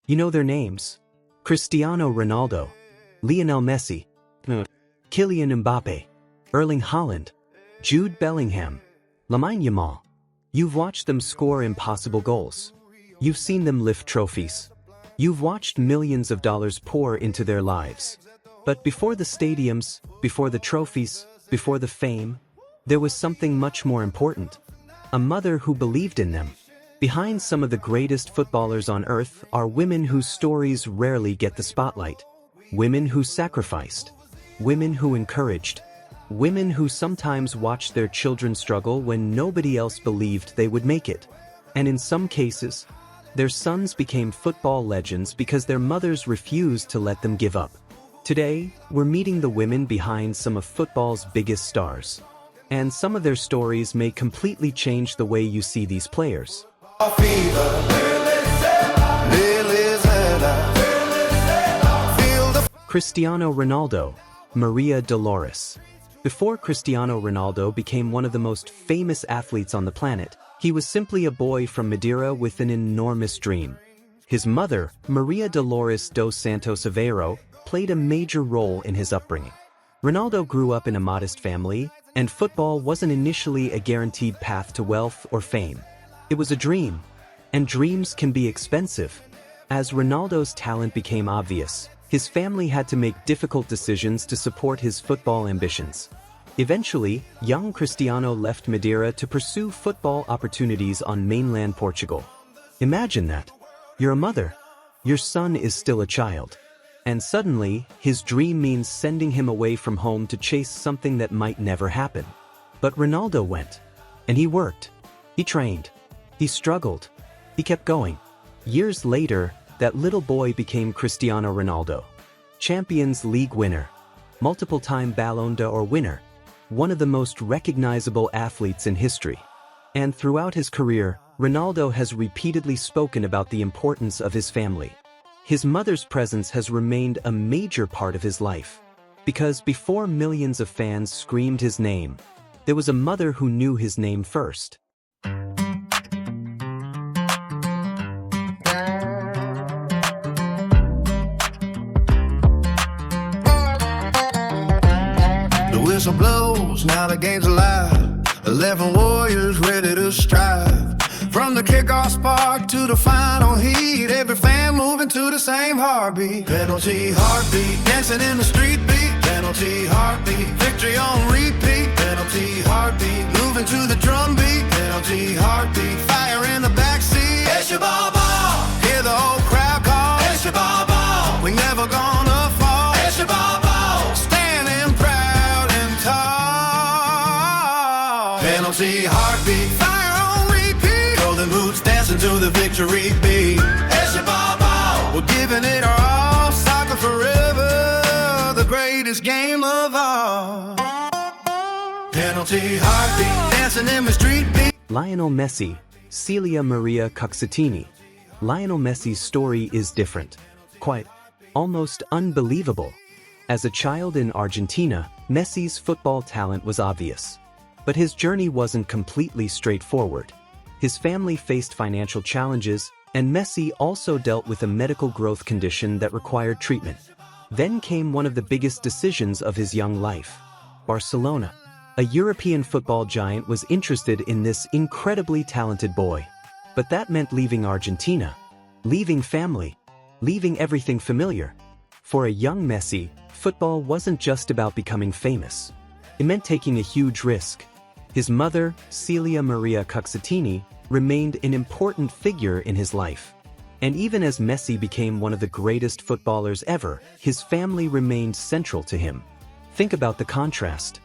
You know their names: Cristiano Ronaldo, Lionel Messi, Kylian Mbappe, Erling Haaland, Jude Bellingham, Lamine Yamal. You've watched them score impossible goals. You've seen them lift trophies. You've watched millions of dollars pour into their lives. But before the stadiums, before the trophies, before the fame, there was something much more important. A mother who believed in them. Behind some of the greatest footballers on earth are women whose stories rarely get the spotlight. Women who sacrificed. Women who encouraged. Women who sometimes watched their children struggle when nobody else believed they would make it. And in some cases, their sons became football legends because their mothers refused to let them give up. Today, we're meeting the women behind some of football's biggest stars. And some of their stories may completely change the way you see these players. Cristiano Ronaldo, Maria Dolores. Before Cristiano Ronaldo became one of the most famous athletes on the planet, he was simply a boy from Madeira with an enormous dream. His mother, Maria Dolores dos Santos Aveiro, played a major role in his upbringing. Ronaldo grew up in a modest family, and football wasn't initially a guaranteed path to wealth or fame. It was a dream, and dreams can be expensive. As Ronaldo's talent became obvious, his family had to make difficult decisions to support his football ambitions. Eventually, young Cristiano left Madeira to pursue football opportunities on mainland Portugal. Imagine that. You're a mother. Your son is still a child. And suddenly, his dream means sending him away from home to chase something that might never happen. But Ronaldo went. And he worked. He trained. He struggled. He kept going. Years later, that little boy became Cristiano Ronaldo. Champions League winner. Multiple-time Ballon d'Or winner. One of the most recognizable athletes in history. And throughout his career, Ronaldo has repeatedly spoken about the importance of his family. His mother's presence has remained a major part of his life. Because before millions of fans screamed his name, there was a mother who knew his name first. The whistle blows, now the game's alive. 11 warriors ready to strive. From the kickoff spark to the final heat, every fan moving to the same heartbeat. Penalty heartbeat, dancing in the street beat. Penalty heartbeat, victory on repeat. Penalty heartbeat, moving to the drum beat. Penalty heartbeat, fire in the backseat. It's your ball ball, hear the whole crowd call. It's your ball ball, we never gonna fall. It's your ball ball, standing proud and tall. Penalty heartbeat, fire on repeat. Golden boots dancing to the victory beat. It's your ball ball, we're giving it our all. Soccer forever, the greatest game of all. Penalty heartbeat, dancing in the street beat. Lionel Messi, Celia Maria Coxettini. Lionel Messi's story is different. Quite, almost unbelievable. As a child in Argentina, Messi's football talent was obvious. But his journey wasn't completely straightforward. His family faced financial challenges, and Messi also dealt with a medical growth condition that required treatment. Then came one of the biggest decisions of his young life. Barcelona, a European football giant, was interested in this incredibly talented boy. But that meant leaving Argentina, leaving family, leaving everything familiar. For a young Messi, football wasn't just about becoming famous. It meant taking a huge risk. His mother, Celia Maria Coxettini, remained an important figure in his life. And even as Messi became one of the greatest footballers ever, his family remained central to him. Think about the contrast.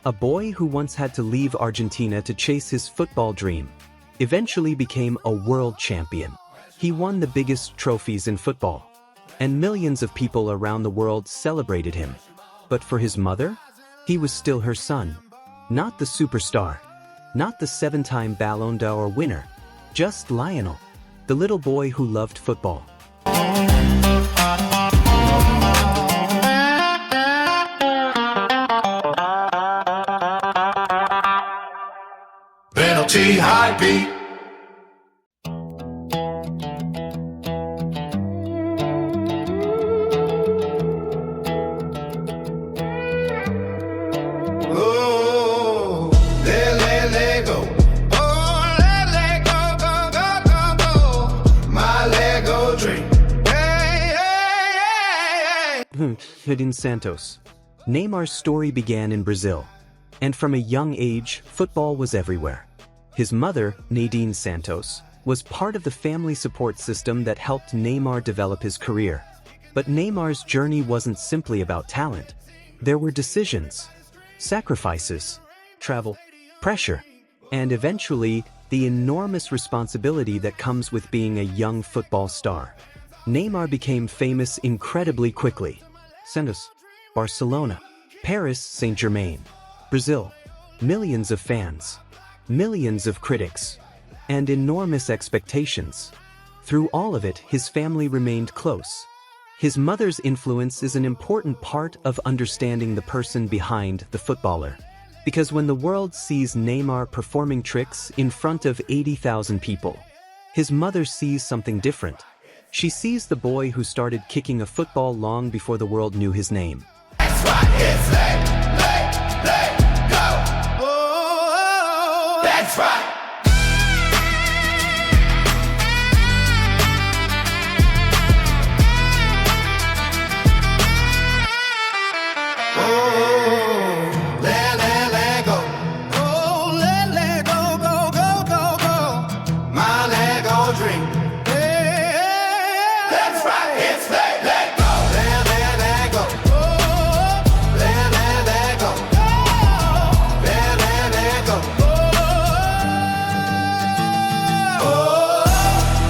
A boy who once had to leave Argentina to chase his football dream eventually became a world champion. He won the biggest trophies in football, and millions of people around the world celebrated him. But for his mother, he was still her son. Not the superstar, not the 7-time Ballon d'Or winner, just Lionel, the little boy who loved football. Penalty heartbeat. Nadine Santos. Neymar's story began in Brazil. And from a young age, football was everywhere. His mother, Nadine Santos, was part of the family support system that helped Neymar develop his career. But Neymar's journey wasn't simply about talent. There were decisions, sacrifices, travel, pressure, and eventually, the enormous responsibility that comes with being a young football star. Neymar became famous incredibly quickly. Santos, Barcelona, Paris Saint-Germain, Brazil. Millions of fans, millions of critics, and enormous expectations. Through all of it, his family remained close. His mother's influence is an important part of understanding the person behind the footballer. Because when the world sees Neymar performing tricks in front of 80,000 people, his mother sees something different. She sees the boy who started kicking a football long before the world knew his name. That's right, it's let go. Oh, that's right. Oh, let go. Oh, let go, go. My Lego dream. That's right, it's let go. Let go. Oh, let go. Let go. Oh, let go.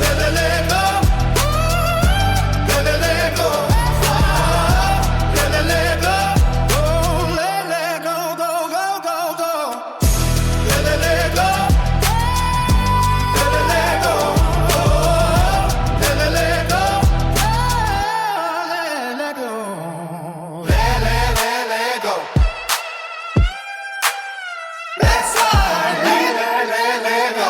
Let go. Let go. Oh, let go, go. Let go. Let go. Oh, let go. Let go. Let go. That's right. Let go.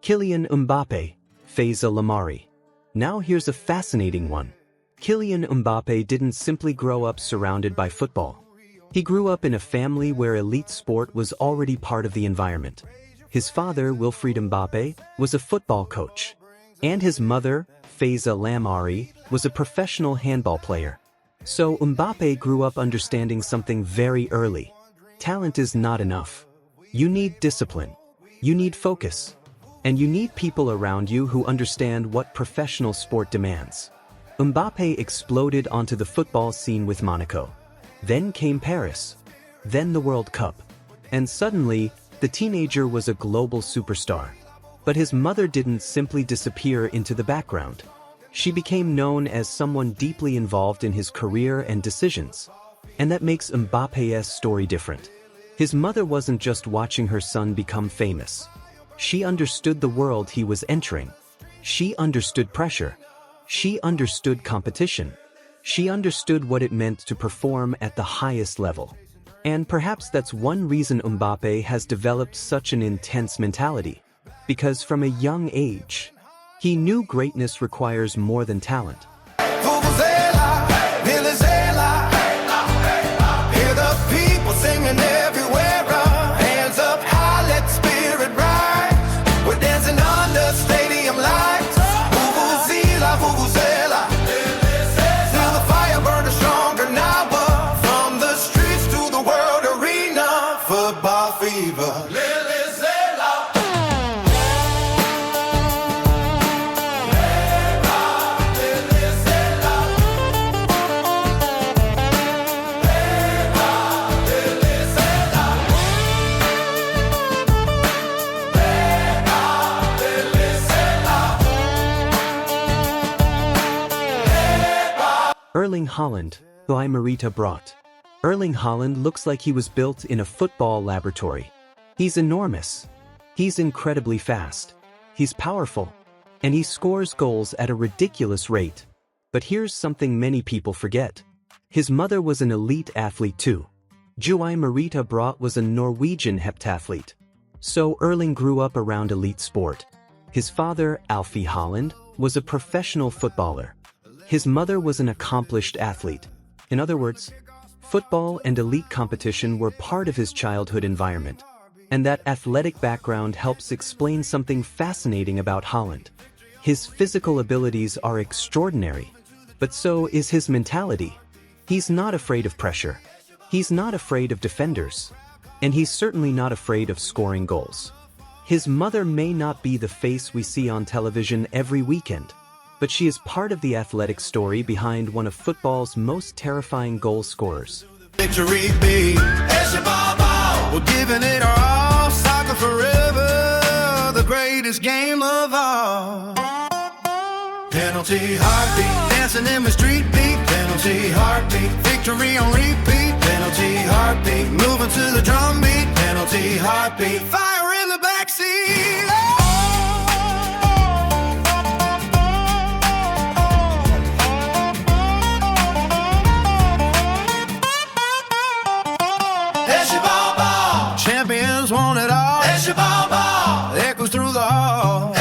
Kylian Mbappe, Faiza Lamari. Now here's a fascinating one. Kylian Mbappe didn't simply grow up surrounded by football. He grew up in a family where elite sport was already part of the environment. His father, Wilfried Mbappe, was a football coach. And his mother, Faiza Lamari, was a professional handball player. So Mbappe grew up understanding something very early. Talent is not enough. You need discipline. You need focus. And you need people around you who understand what professional sport demands. Mbappe exploded onto the football scene with Monaco. Then came Paris. Then the World Cup. And suddenly, the teenager was a global superstar. But his mother didn't simply disappear into the background. She became known as someone deeply involved in his career and decisions. And that makes Mbappe's story different. His mother wasn't just watching her son become famous. She understood the world he was entering. She understood pressure. She understood competition. She understood what it meant to perform at the highest level. And perhaps that's one reason Mbappe has developed such an intense mentality. Because from a young age, he knew greatness requires more than talent. Hear the people singing everywhere. Hands up high, let the spirit rise. We're dancing under stadium lights. Vuvuzela, vuvuzela. Feel the fire burning stronger now. From the streets to the world arena, football fever. Erling Haaland, who Marita brought. Erling Haaland looks like he was built in a football laboratory. He's enormous. He's incredibly fast. He's powerful. And he scores goals at a ridiculous rate. But here's something many people forget. His mother was an elite athlete too. Joy Marita brought was a Norwegian heptathlete. So Erling grew up around elite sport. His father, Alfie Haaland, was a professional footballer. His mother was an accomplished athlete. In other words, football and elite competition were part of his childhood environment. And that athletic background helps explain something fascinating about Holland. His physical abilities are extraordinary, but so is his mentality. He's not afraid of pressure. He's not afraid of defenders. And he's certainly not afraid of scoring goals. His mother may not be the face we see on television every weekend, but she is part of the athletic story behind one of football's most terrifying goal scorers. Victory beat, we're giving it our all, soccer forever, the greatest game of all. Penalty heartbeat, dancing in the street beat, penalty heartbeat, victory on repeat, penalty heartbeat, moving to the drum beat, penalty heartbeat, fire in the backseat. Champions want it all. Echoes through the hall.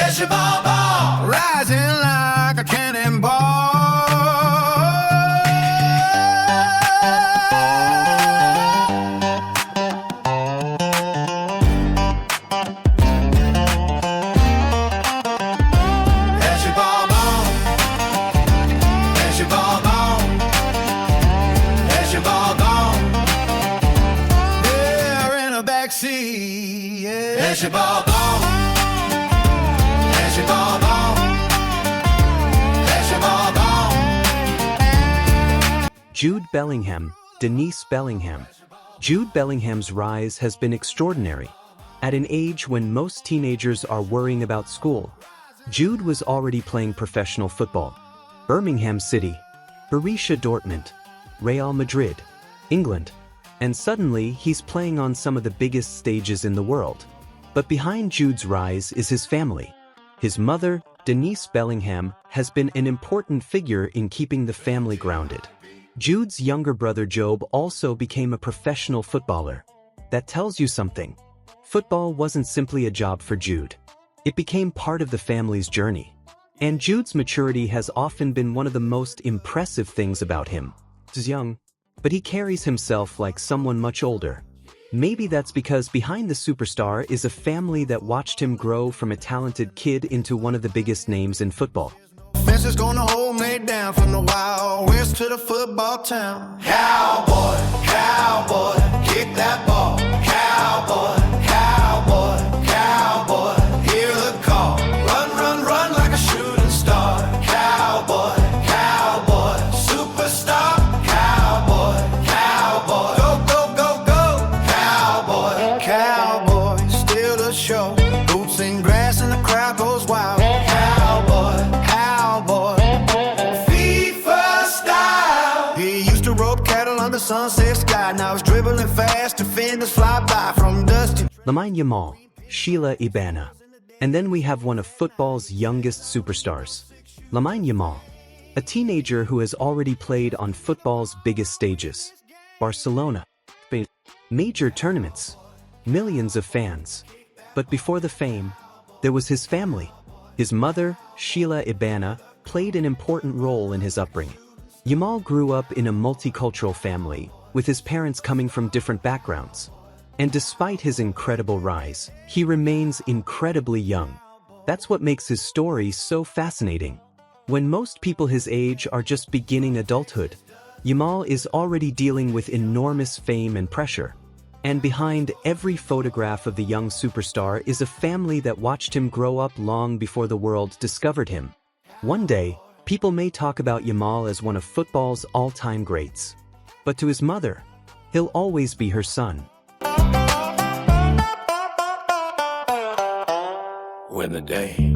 Rising like a cannonball. As your ball gone, as your ball gone, as your ball gone. Jude Bellingham, Denise Bellingham. Jude Bellingham's rise has been extraordinary. At an age when most teenagers are worrying about school, Jude was already playing professional football. Birmingham City, Borussia Dortmund, Real Madrid, England, and suddenly he's playing on some of the biggest stages in the world. But behind Jude's rise is his family. His mother, Denise Bellingham, has been an important figure in keeping the family grounded. Jude's younger brother Job also became a professional footballer. That tells you something. Football wasn't simply a job for Jude. It became part of the family's journey. And Jude's maturity has often been one of the most impressive things about him. He's young, but he carries himself like someone much older. Maybe that's because behind the superstar is a family that watched him grow from a talented kid into one of the biggest names in football. Fences gonna hold me down from the Wild West to the football town. Cowboy, cowboy, kick that ball. Cowboy, cowboy, cowboy, hear the call. Run, run, run like a shooting star. Cowboy, cowboy, superstar. Cowboy, cowboy, go, go, go, go. Cowboy, cowboy, still the show. Boots in grass and the crowd goes wild. Cowboy, cowboy, FIFA style. He used to rope cattle under sunset sky. Now he's dribbling fast, defenders fly by from dusty. Lamine Yamal, Sheila Ibana. And then we have one of football's youngest superstars, Lamine Yamal, a teenager who has already played on football's biggest stages. Barcelona, Spain, major tournaments, millions of fans. But before the fame, there was his family. His mother, Sheila Ibana, played an important role in his upbringing. Yamal grew up in a multicultural family, with his parents coming from different backgrounds. And despite his incredible rise, he remains incredibly young. That's what makes his story so fascinating. When most people his age are just beginning adulthood, Yamal is already dealing with enormous fame and pressure. And behind every photograph of the young superstar is a family that watched him grow up long before the world discovered him. One day, people may talk about Yamal as one of football's all-time greats. But to his mother, he'll always be her son. Win the day.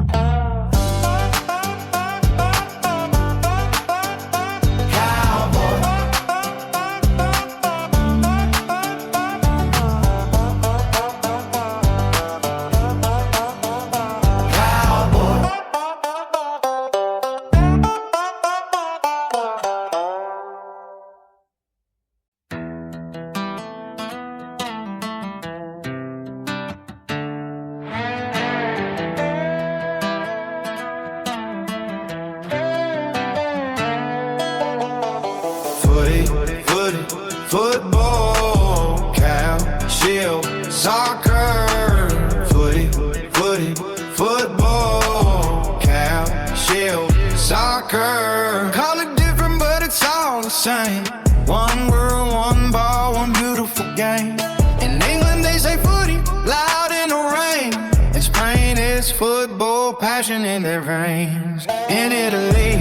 same. One world, one ball, one beautiful game. In England they say footy, loud in the rain. In Spain it's football, passion in their veins. In Italy,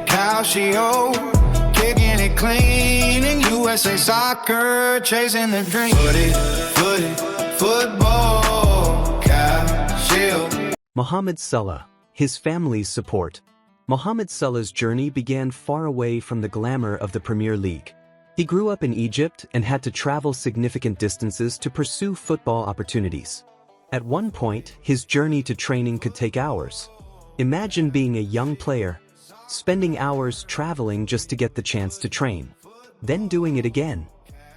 calcio, kicking it clean. In USA soccer, chasing the dream. Footy, football, calcio. Mohamed Salah, his family's support. Mohamed Salah's journey began far away from the glamour of the Premier League. He grew up in Egypt and had to travel significant distances to pursue football opportunities. At one point, his journey to training could take hours. Imagine being a young player, spending hours traveling just to get the chance to train, then doing it again,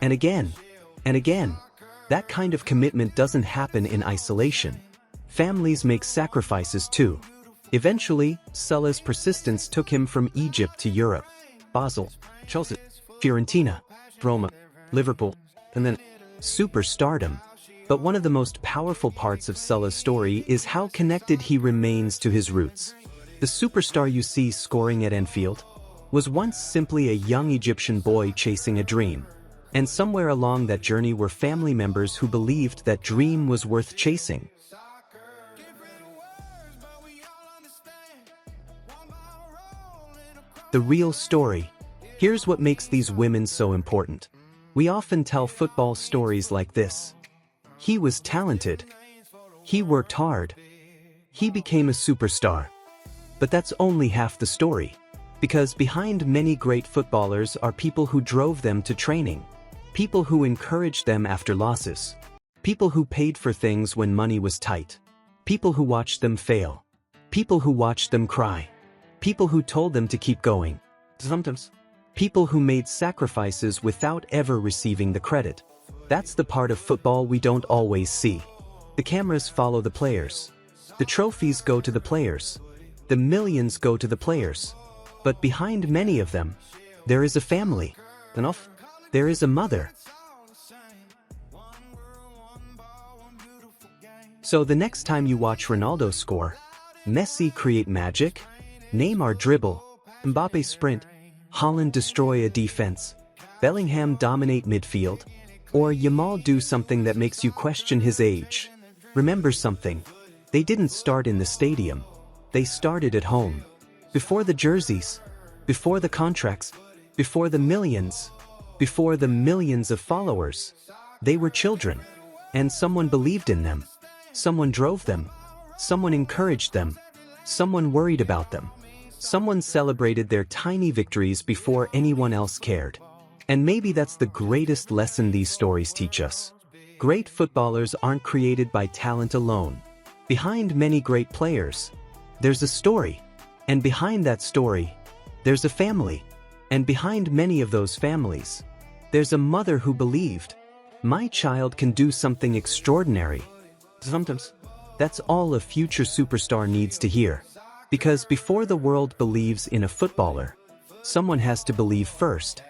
and again, and again. That kind of commitment doesn't happen in isolation. Families make sacrifices too. Eventually, Salah's persistence took him from Egypt to Europe, Basel, Chelsea, Fiorentina, Roma, Liverpool, and then superstardom. But one of the most powerful parts of Salah's story is how connected he remains to his roots. The superstar you see scoring at Anfield was once simply a young Egyptian boy chasing a dream. And somewhere along that journey were family members who believed that dream was worth chasing. The real story. Here's what makes these women so important. We often tell football stories like this. He was talented. He worked hard. He became a superstar. But that's only half the story. Because behind many great footballers are people who drove them to training. People who encouraged them after losses. People who paid for things when money was tight. People who watched them fail. People who watched them cry. People who told them to keep going. Sometimes. People who made sacrifices without ever receiving the credit. That's the part of football we don't always see. The cameras follow the players. The trophies go to the players. The millions go to the players. But behind many of them, there is a family. Enough? There is a mother. So the next time you watch Ronaldo score, Messi create magic, Neymar dribble, Mbappe sprint, Haaland destroy a defense, Bellingham dominate midfield, or Yamal do something that makes you question his age, remember something. They didn't start in the stadium. They started at home. Before the jerseys, before the contracts, before the millions of followers. They were children. And someone believed in them. Someone drove them. Someone encouraged them. Someone worried about them. Someone celebrated their tiny victories before anyone else cared. And maybe that's the greatest lesson these stories teach us. Great footballers aren't created by talent alone. Behind many great players, there's a story. And behind that story, there's a family. And behind many of those families, there's a mother who believed, my child can do something extraordinary. Sometimes, that's all a future superstar needs to hear. Because before the world believes in a footballer, someone has to believe first.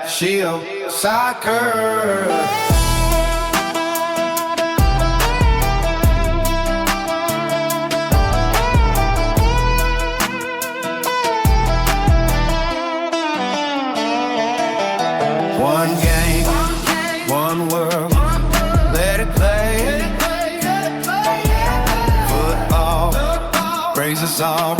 Shield soccer. One game, one world, let it play. Football brings us all